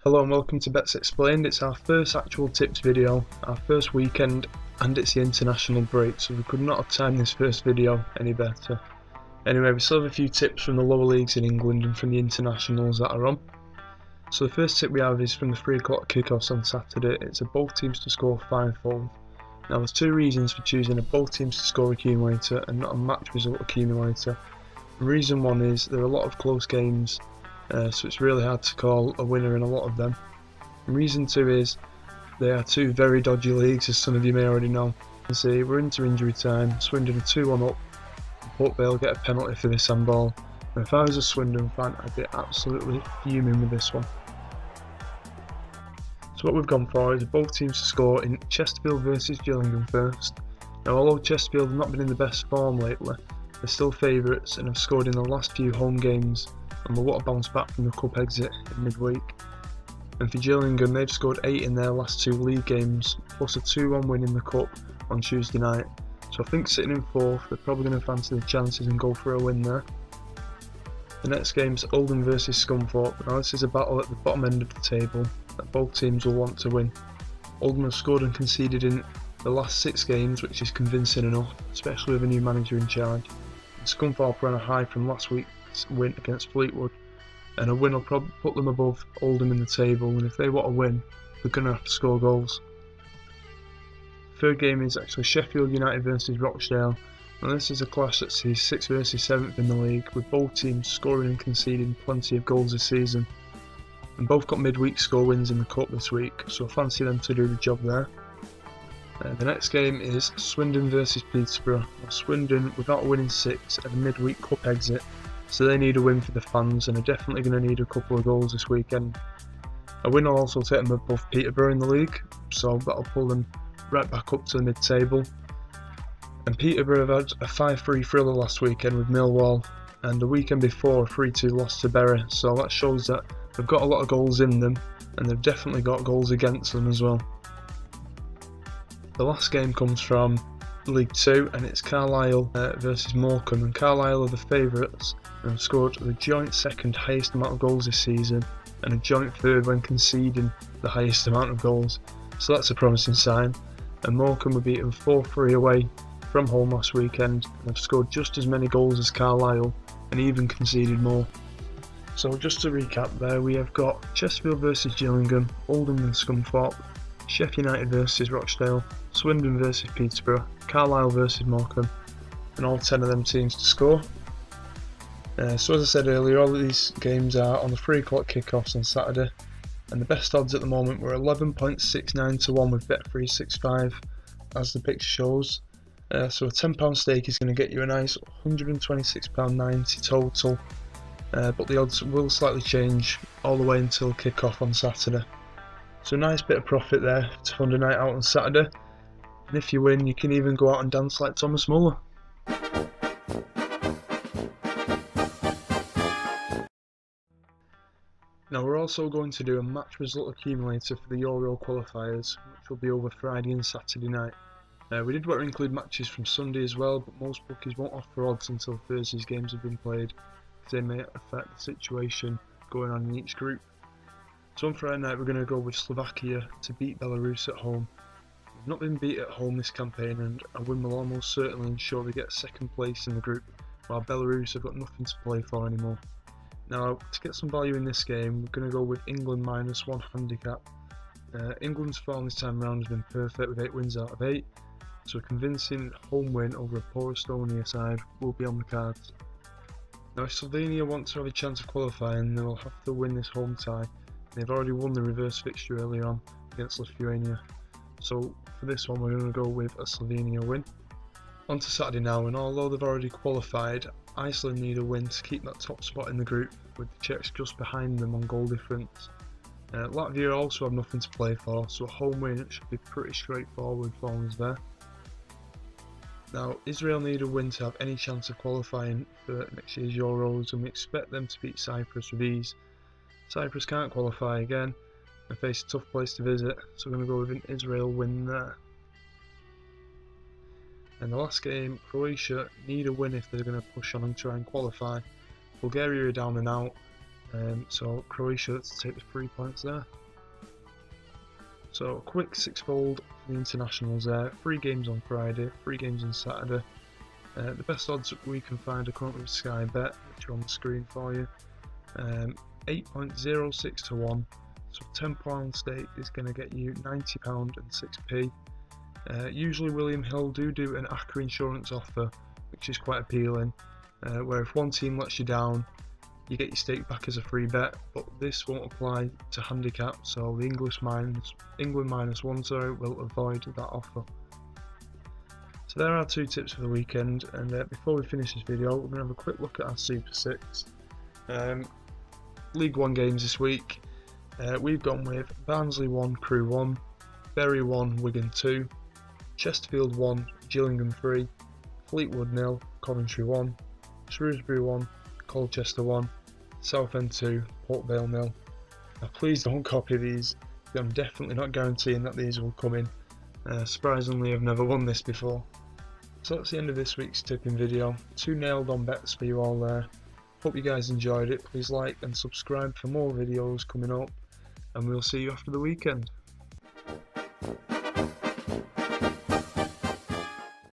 Hello and welcome to Bets Explained. It's our first actual tips video, our first weekend, and it's the international break, so we could not have timed this first video any better. Anyway, we still have a few tips from the lower leagues in England and from the internationals that are on. So the first tip we have is from the 3 o'clock kickoffs on Saturday. It's a both teams to score fivefold. Now there's two reasons for choosing a both teams to score accumulator and not a match result accumulator. Reason one is there are a lot of close games, so it's really hard to call a winner in a lot of them. And reason two is they are two very dodgy leagues, as some of you may already know. You see, we're into injury time. Swindon are 2-1 up. Hope they'll get a penalty for this handball. And if I was a Swindon fan, I'd be absolutely fuming with this one. So what we've gone for is both teams to score in Chesterfield versus Gillingham first. Now, although Chesterfield have not been in the best form lately, they're still favourites and have scored in the last few home games, and will want to bounce back from the cup exit in midweek. And for Gillingham, they've scored 8 in their last 2 league games, plus a 2-1 win in the cup on Tuesday night. So I think sitting in 4th, they're probably going to fancy the chances and go for a win there. The next game's Oldham versus Scunthorpe. Now this is a battle at the bottom end of the table that both teams will want to win. Oldham have scored and conceded in the last 6 games, which is convincing enough, especially with a new manager in charge. And Scunthorpe are on a high from last week's win against Fleetwood, and a win will probably put them above Oldham in the table, and if they want to win, they're going to have to score goals. Third game is actually Sheffield United versus Rochdale. Now this is a clash that sees 6th versus 7th in the league, with both teams scoring and conceding plenty of goals this season. And both got midweek score wins in the cup this week, so I fancy them to do the job there. The next game is Swindon versus Peterborough. Now, Swindon, without a winning 6 at the midweek cup exit, so they need a win for the fans and are definitely going to need a couple of goals this weekend. A win will also take them above Peterborough in the league, so that'll pull them right back up to the mid-table. And Peterborough have had a 5-3 thriller last weekend with Millwall, and the weekend before a 3-2 loss to Bury, so that shows that they've got a lot of goals in them, and they've definitely got goals against them as well. The last game comes from League 2, and it's Carlisle versus Morecambe, and Carlisle are the favourites and have scored the joint second highest amount of goals this season and a joint third when conceding the highest amount of goals, so that's a promising sign. And Morecambe were beaten 4-3 away from home last weekend and have scored just as many goals as Carlisle and even conceded more. So just to recap there, we have got Chesterfield versus Gillingham, Oldham and Scunthorpe, Sheffield United versus Rochdale, Swindon versus Peterborough, Carlisle versus Morecambe, and all 10 of them teams to score. So as I said earlier, all of these games are on the 3 o'clock kickoffs on Saturday, and the best odds at the moment were 11.69 to 1 with Bet365 as the picture shows. So a £10 stake is going to get you a nice £126.90 total, but the odds will slightly change all the way until kick-off on Saturday. So a nice bit of profit there to fund a night out on Saturday, and if you win you can even go out and dance like Thomas Muller. Now we're also going to do a match result accumulator for the Euro qualifiers, which will be over Friday and Saturday night. We did want to include matches from Sunday as well, but most bookies won't offer odds until Thursday's games have been played, because they may affect the situation going on in each group. So on Friday night we're going to go with Slovakia to beat Belarus at home. We've not been beat at home this campaign, and a win will almost certainly ensure they get second place in the group, while Belarus have got nothing to play for anymore. Now, to get some value in this game, we're going to go with England -1 handicap. England's form this time around has been perfect with 8 wins out of 8, so a convincing home win over a poor Estonia side will be on the cards. Now, if Slovenia want to have a chance of qualifying, they will have to win this home tie. They've already won the reverse fixture earlier on against Lithuania, so for this one we're going to go with a Slovenia win. On to Saturday now, and although they've already qualified, Iceland need a win to keep that top spot in the group, with the Czechs just behind them on goal difference. Latvia also have nothing to play for, so a home win should be pretty straightforward for us there. Now, Israel need a win to have any chance of qualifying for next year's Euros, and we expect them to beat Cyprus with ease. Cyprus can't qualify again and face a tough place to visit, so we're going to go with an Israel win there. And the last game, Croatia need a win if they're going to push on and try and qualify. Bulgaria are down and out, So Croatia to take the 3 points there. So a quick sixfold for the internationals there. 3 games on Friday, 3 games on Saturday. The best odds we can find are currently with Sky Bet, which are on the screen for you. 8.06 to 1. So £10 stake is going to get you £90 and 6p. Usually William Hill do an ACCA insurance offer, which is quite appealing, where if one team lets you down, you get your stake back as a free bet, but this won't apply to handicap, so the England minus one will avoid that offer. So there are 2 tips for the weekend, and before we finish this video, we're going to have a quick look at our Super 6. League 1 games this week. We've gone with Barnsley 1, Crewe 1, Bury 1, Wigan 2, Chesterfield 1, Gillingham 3, Fleetwood 0, Coventry 1, Shrewsbury 1, Colchester 1, Southend 2, Port Vale 0. Now please don't copy these, I'm definitely not guaranteeing that these will come in. Surprisingly, I've never won this before. So that's the end of this week's tipping video. 2 nailed on bets for you all there. Hope you guys enjoyed it. Please like and subscribe for more videos coming up, and we'll see you after the weekend.